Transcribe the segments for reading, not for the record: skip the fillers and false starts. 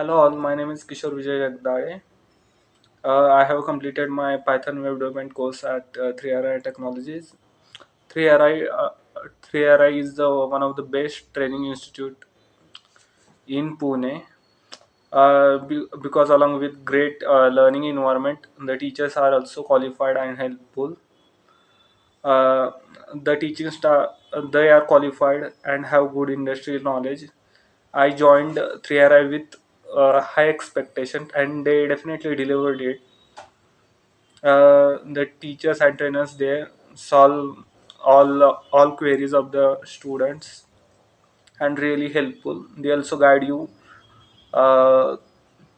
Hello all, my name is Kishor Jagdale. I have completed my Python web development course at 3RI Technologies. 3RI, uh, 3RI is one of the best training institute in Pune because along with great learning environment, the teachers are also qualified and helpful. Uh, the teaching staff, they are qualified and have good industry knowledge. I joined 3RI with high expectation and they definitely delivered it. The teachers and trainers there solve all queries of the students and really helpful. They also guide you uh,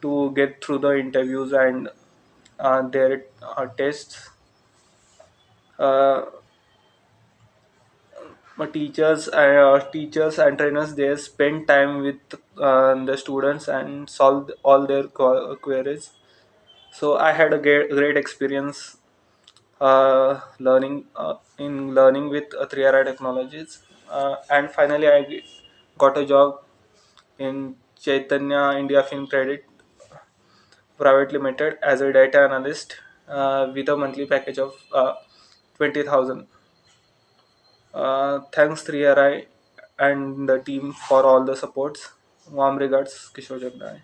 to get through the interviews and their tests. uh, teachers and trainers there spend time with the students and solve all their queries. So I had a great experience learning with 3RI Technologies, and finally got a job in Chaitanya India Film Credit Private Limited as a data analyst with a monthly package of 20,000. Thanks 3RI and the team for all the supports. Warm regards, Kishor Jagdai.